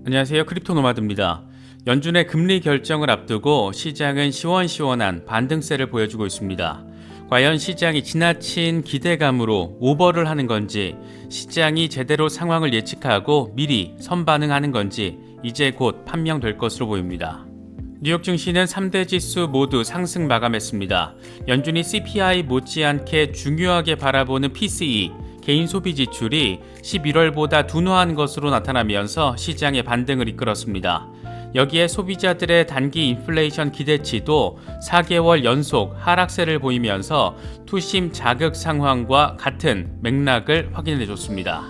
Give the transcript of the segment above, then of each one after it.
안녕하세요. 크립토 노마드입니다. 연준의 금리 결정을 앞두고 시장은 시원시원한 반등세를 보여주고 있습니다. 과연 시장이 지나친 기대감으로 오버를 하는 건지, 시장이 제대로 상황을 예측하고 미리 선반응하는 건지 이제 곧 판명될 것으로 보입니다. 뉴욕 증시는 3대 지수 모두 상승 마감했습니다. 연준이 CPI 못지않게 중요하게 바라보는 PCE, 개인 소비 지출이 11월보다 둔화한 것으로 나타나면서 시장의 반등을 이끌었습니다. 여기에 소비자들의 단기 인플레이션 기대치도 4개월 연속 하락세를 보이면서 투심 자극 상황과 같은 맥락을 확인해줬습니다.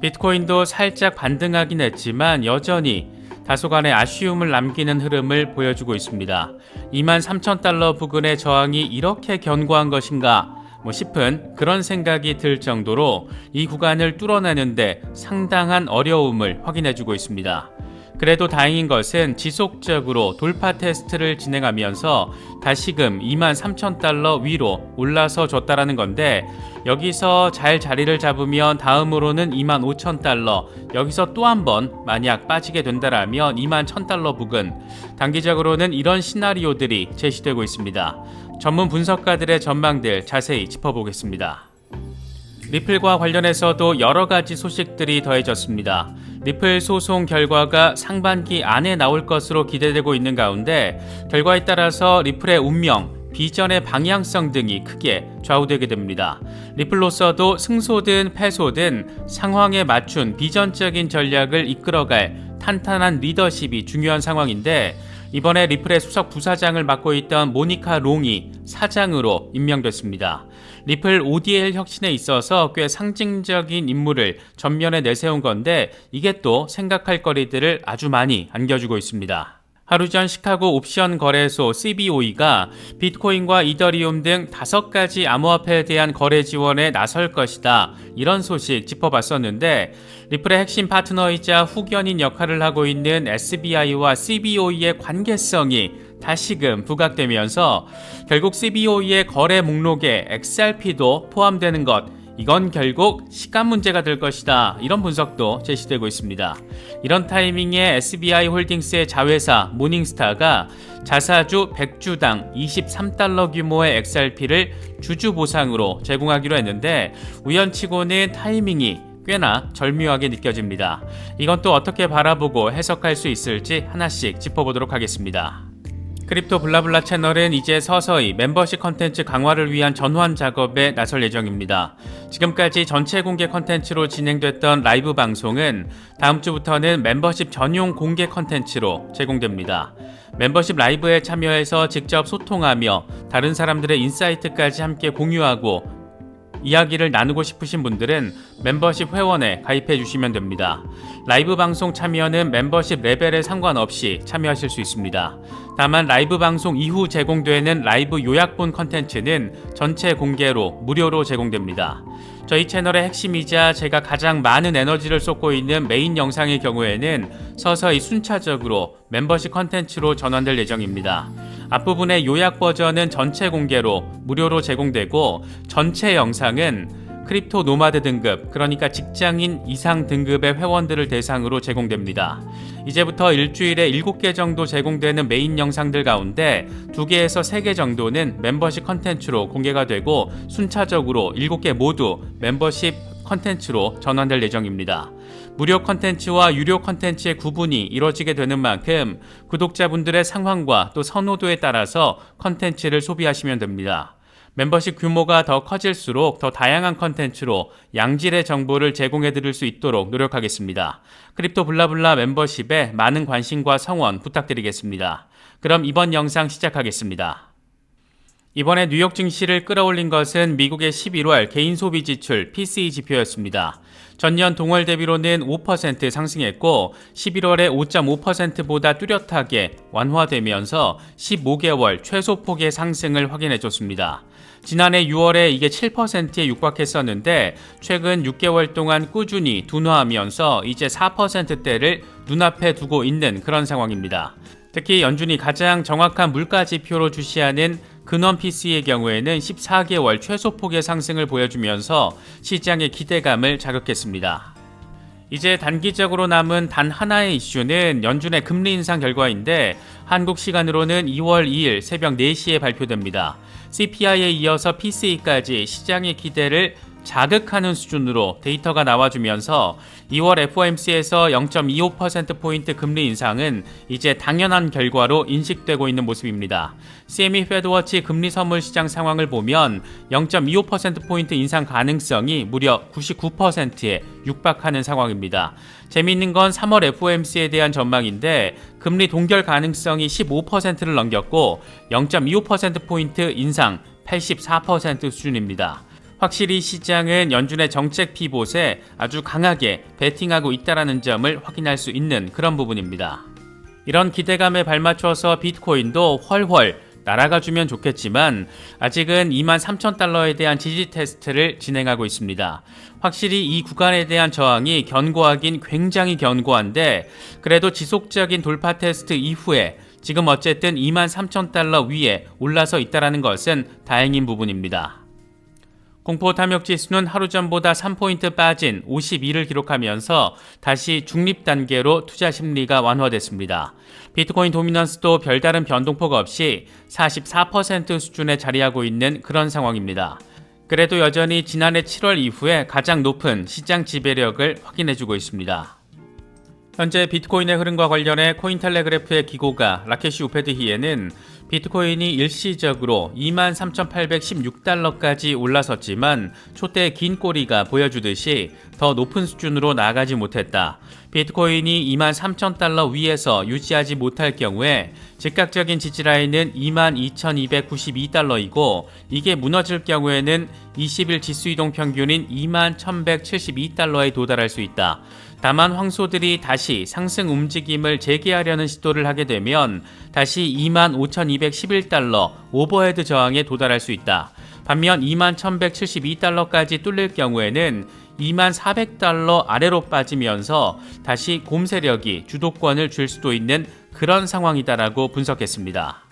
비트코인도 살짝 반등하긴 했지만 여전히 다소간의 아쉬움을 남기는 흐름을 보여주고 있습니다. 23,000달러 부근의 저항이 이렇게 견고한 것인가 싶은 그런 생각이 들 정도로 이 구간을 뚫어내는데 상당한 어려움을 확인해주고 있습니다. 그래도 다행인 것은 지속적으로 돌파 테스트를 진행하면서 다시금 23,000달러 위로 올라서 줬다라는 건데, 여기서 잘 자리를 잡으면 다음으로는 25,000달러, 여기서 또 한 번 만약 빠지게 된다라면 21,000달러 부근, 단기적으로는 이런 시나리오들이 제시되고 있습니다. 전문 분석가들의 전망들 자세히 짚어보겠습니다. 리플과 관련해서도 여러 가지 소식들이 더해졌습니다. 리플 소송 결과가 상반기 안에 나올 것으로 기대되고 있는 가운데, 결과에 따라서 리플의 운명, 비전의 방향성 등이 크게 좌우되게 됩니다. 리플로서도 승소든 패소든 상황에 맞춘 비전적인 전략을 이끌어갈 탄탄한 리더십이 중요한 상황인데, 이번에 리플의 수석 부사장을 맡고 있던 모니카 롱이 사장으로 임명됐습니다. 리플 ODL 혁신에 있어서 꽤 상징적인 인물을 전면에 내세운 건데, 이게 또 생각할 거리들을 아주 많이 안겨주고 있습니다. 하루 전 시카고 옵션 거래소 CBOE가 비트코인과 이더리움 등 5가지 암호화폐에 대한 거래 지원에 나설 것이다, 이런 소식 짚어봤었는데, 리플의 핵심 파트너이자 후견인 역할을 하고 있는 SBI와 CBOE의 관계성이 다시금 부각되면서 결국 CBOE의 거래 목록에 XRP도 포함되는 것, 이건 결국 시간 문제가 될 것이다, 이런 분석도 제시되고 있습니다. 이런 타이밍에 SBI 홀딩스의 자회사 모닝스타가 자사주 100주당 23달러 규모의 XRP를 주주 보상으로 제공하기로 했는데, 우연치고는 타이밍이 꽤나 절묘하게 느껴집니다. 이건 또 어떻게 바라보고 해석할 수 있을지 하나씩 짚어보도록 하겠습니다. 크립토 블라블라 채널은 이제 서서히 멤버십 컨텐츠 강화를 위한 전환 작업에 나설 예정입니다. 지금까지 전체 공개 컨텐츠로 진행됐던 라이브 방송은 다음 주부터는 멤버십 전용 공개 컨텐츠로 제공됩니다. 멤버십 라이브에 참여해서 직접 소통하며 다른 사람들의 인사이트까지 함께 공유하고 이야기를 나누고 싶으신 분들은 멤버십 회원에 가입해 주시면 됩니다. 라이브 방송 참여는 멤버십 레벨에 상관없이 참여하실 수 있습니다. 다만 라이브 방송 이후 제공되는 라이브 요약본 컨텐츠는 전체 공개로 무료로 제공됩니다. 저희 채널의 핵심이자 제가 가장 많은 에너지를 쏟고 있는 메인 영상의 경우에는 서서히 순차적으로 멤버십 컨텐츠로 전환될 예정입니다. 앞부분의 요약 버전은 전체 공개로 무료로 제공되고, 전체 영상은 크립토 노마드 등급, 그러니까 직장인 이상 등급의 회원들을 대상으로 제공됩니다. 이제부터 일주일에 7개 정도 제공되는 메인 영상들 가운데 2개에서 3개 정도는 멤버십 컨텐츠로 공개가 되고, 순차적으로 7개 모두 멤버십 컨텐츠로 전환될 예정입니다. 무료 컨텐츠와 유료 컨텐츠의 구분이 이루어지게 되는 만큼 구독자분들의 상황과 또 선호도에 따라서 컨텐츠를 소비하시면 됩니다. 멤버십 규모가 더 커질수록 더 다양한 컨텐츠로 양질의 정보를 제공해 드릴 수 있도록 노력하겠습니다. 크립토 블라블라 멤버십에 많은 관심과 성원 부탁드리겠습니다. 그럼 이번 영상 시작하겠습니다. 이번에 뉴욕 증시를 끌어올린 것은 미국의 11월 개인 소비 지출 PCE 지표였습니다. 전년 동월 대비로는 5% 상승했고, 11월에 5.5%보다 뚜렷하게 완화되면서 15개월 최소폭의 상승을 확인해줬습니다. 지난해 6월에 이게 7%에 육박했었는데, 최근 6개월 동안 꾸준히 둔화하면서 이제 4%대를 눈앞에 두고 있는 그런 상황입니다. 특히 연준이 가장 정확한 물가 지표로 주시하는 근원 PC의 경우에는 14개월 최소폭의 상승을 보여주면서 시장의 기대감을 자극했습니다. 이제 단기적으로 남은 단 하나의 이슈는 연준의 금리 인상 결과인데 한국 시간으로는 2월 2일 새벽 4시에 발표됩니다. CPI에 이어서 PCE까지 시장의 기대를 자극하는 수준으로 데이터가 나와주면서 2월 FOMC에서 0.25%포인트 금리 인상은 이제 당연한 결과로 인식되고 있는 모습입니다. CME 페드워치 금리 선물 시장 상황을 보면 0.25%포인트 인상 가능성이 무려 99%에 육박하는 상황입니다. 재미있는 건 3월 FOMC에 대한 전망인데 금리 동결 가능성이 15%를 넘겼고 0.25%포인트 인상 84% 수준입니다. 확실히 시장은 연준의 정책 피봇에 아주 강하게 베팅하고 있다는 점을 확인할 수 있는 그런 부분입니다. 이런 기대감에 발맞춰서 비트코인도 훨훨 날아가주면 좋겠지만 아직은 23,000달러에 대한 지지 테스트를 진행하고 있습니다. 확실히 이 구간에 대한 저항이 견고하긴 굉장히 견고한데 그래도 지속적인 돌파 테스트 이후에 지금 어쨌든 23,000달러 위에 올라서 있다는 것은 다행인 부분입니다. 공포 탐욕 지수는 하루 전보다 3포인트 빠진 52를 기록하면서 다시 중립 단계로 투자 심리가 완화됐습니다. 비트코인 도미넌스도 별다른 변동폭 없이 44% 수준에 자리하고 있는 그런 상황입니다. 그래도 여전히 지난해 7월 이후에 가장 높은 시장 지배력을 확인해주고 있습니다. 현재 비트코인의 흐름과 관련해 코인텔레그래프의 기고가 라케시 우페드히에는 비트코인이 일시적으로 23,816달러까지 올라섰지만 촛대 긴 꼬리가 보여주듯이 더 높은 수준으로 나아가지 못했다. 비트코인이 23,000달러 위에서 유지하지 못할 경우에 즉각적인 지지라인은 22,292달러이고 이게 무너질 경우에는 20일 지수이동 평균인 21,172달러에 도달할 수 있다. 다만 황소들이 다시 상승 움직임을 재개하려는 시도를 하게 되면 다시 25,211달러 오버헤드 저항에 도달할 수 있다. 반면 21,172달러까지 뚫릴 경우에는 24,400달러 아래로 빠지면서 다시 곰 세력이 주도권을 줄 수도 있는 그런 상황이다라고 분석했습니다.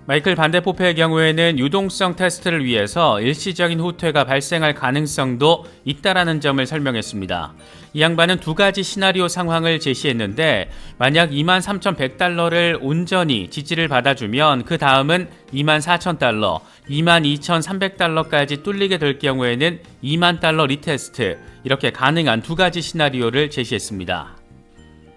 마이클 반데포페의 경우에는 유동성 테스트를 위해서 일시적인 후퇴가 발생할 가능성도 있다라는 점을 설명했습니다. 이 양반은 두 가지 시나리오 상황을 제시했는데 만약 23,100달러를 온전히 지지를 받아주면 그 다음은 24,000달러, 22,300달러까지 뚫리게 될 경우에는 20,000달러 리테스트, 이렇게 가능한 두 가지 시나리오를 제시했습니다.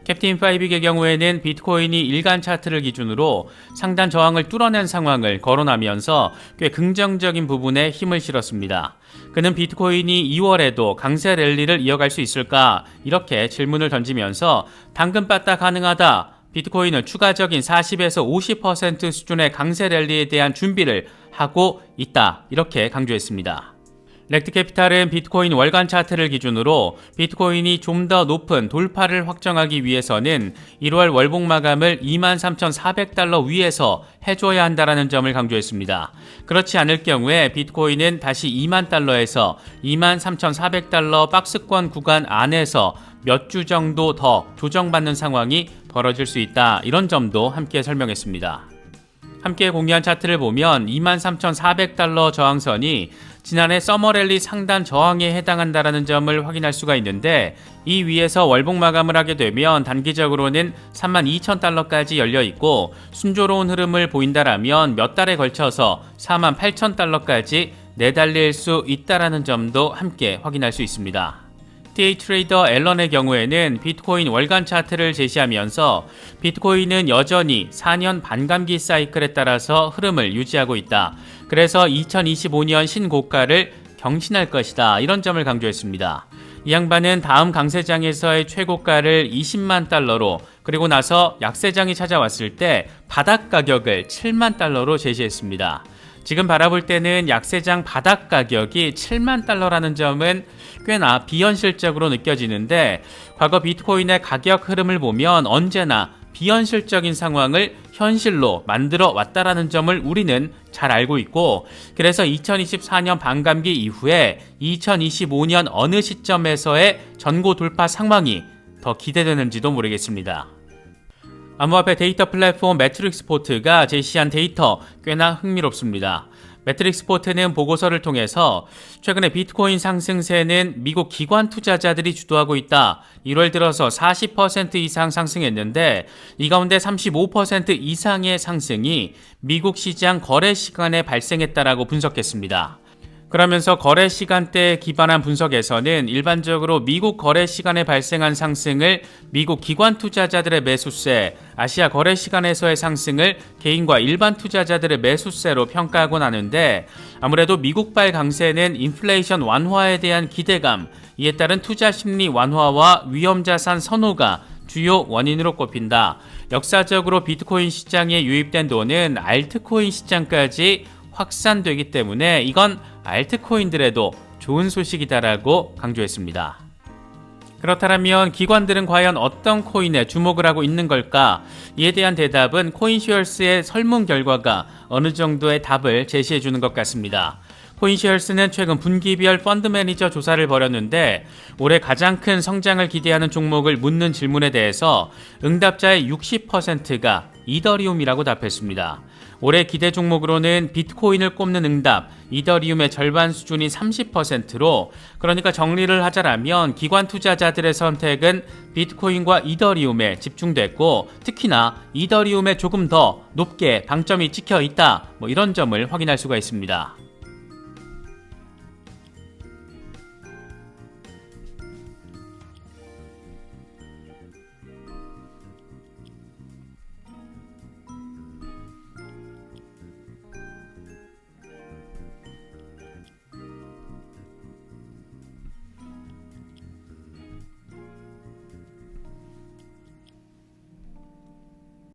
캡틴 5빅의 경우에는 비트코인이 일간 차트를 기준으로 상단 저항을 뚫어낸 상황을 거론하면서 꽤 긍정적인 부분에 힘을 실었습니다. 그는 비트코인이 2월에도 강세 랠리를 이어갈 수 있을까 이렇게 질문을 던지면서 당근바따 가능하다. 비트코인은 추가적인 40에서 50% 수준의 강세 랠리에 대한 준비를 하고 있다. 이렇게 강조했습니다. 렉트캐피탈은 비트코인 월간 차트를 기준으로 비트코인이 좀 더 높은 돌파를 확정하기 위해서는 1월 월봉 마감을 23,400달러 위에서 해줘야 한다는 점을 강조했습니다. 그렇지 않을 경우에 비트코인은 다시 20,000달러에서 23,400달러 박스권 구간 안에서 몇 주 정도 더 조정받는 상황이 벌어질 수 있다. 이런 점도 함께 설명했습니다. 함께 공유한 차트를 보면 23,400달러 저항선이 지난해 서머랠리 상단 저항에 해당한다는 점을 확인할 수가 있는데 이 위에서 월봉 마감을 하게 되면 단기적으로는 32,000달러까지 열려있고 순조로운 흐름을 보인다라면 몇 달에 걸쳐서 48,000달러까지 내달릴 수 있다는 점도 함께 확인할 수 있습니다. TA 트레이더 앨런의 경우에는 비트코인 월간 차트를 제시하면서 비트코인은 여전히 4년 반감기 사이클에 따라서 흐름을 유지하고 있다. 그래서 2025년 신고가를 경신할 것이다. 이런 점을 강조했습니다. 이 양반은 다음 강세장에서의 최고가를 20만 달러로 그리고 나서 약세장이 찾아왔을 때 바닥 가격을 7만 달러로 제시했습니다. 지금 바라볼 때는 약세장 바닥 가격이 7만 달러라는 점은 꽤나 비현실적으로 느껴지는데 과거 비트코인의 가격 흐름을 보면 언제나 비현실적인 상황을 현실로 만들어 왔다라는 점을 우리는 잘 알고 있고 그래서 2024년 반감기 이후에 2025년 어느 시점에서의 전고 돌파 상황이 더 기대되는지도 모르겠습니다. 암호화폐 데이터 플랫폼 매트릭스포트가 제시한 데이터 꽤나 흥미롭습니다. 매트릭스 포트는 보고서를 통해서 최근에 비트코인 상승세는 미국 기관 투자자들이 주도하고 있다. 1월 들어서 40% 이상 상승했는데 이 가운데 35% 이상의 상승이 미국 시장 거래 시간에 발생했다라고 분석했습니다. 그러면서 거래 시간대에 기반한 분석에서는 일반적으로 미국 거래 시간에 발생한 상승을 미국 기관 투자자들의 매수세, 아시아 거래 시간에서의 상승을 개인과 일반 투자자들의 매수세로 평가하곤 하는데 아무래도 미국발 강세는 인플레이션 완화에 대한 기대감, 이에 따른 투자 심리 완화와 위험자산 선호가 주요 원인으로 꼽힌다. 역사적으로 비트코인 시장에 유입된 돈은 알트코인 시장까지 확산되기 때문에 이건 알트코인들에도 좋은 소식이다라고 강조했습니다. 그렇다면 기관들은 과연 어떤 코인에 주목을 하고 있는 걸까? 이에 대한 대답은 코인쉐어스의 설문 결과가 어느 정도의 답을 제시해 주는 것 같습니다. 코인쉐어스는 최근 분기별 펀드 매니저 조사를 벌였는데 올해 가장 큰 성장을 기대하는 종목을 묻는 질문에 대해서 응답자의 60%가 이더리움이라고 답했습니다. 올해 기대 종목으로는 비트코인을 꼽는 응답, 이더리움의 절반 수준인 30%로, 그러니까 정리를 하자라면 기관 투자자들의 선택은 비트코인과 이더리움에 집중됐고 특히나 이더리움에 조금 더 높게 방점이 찍혀 있다, 이런 점을 확인할 수가 있습니다.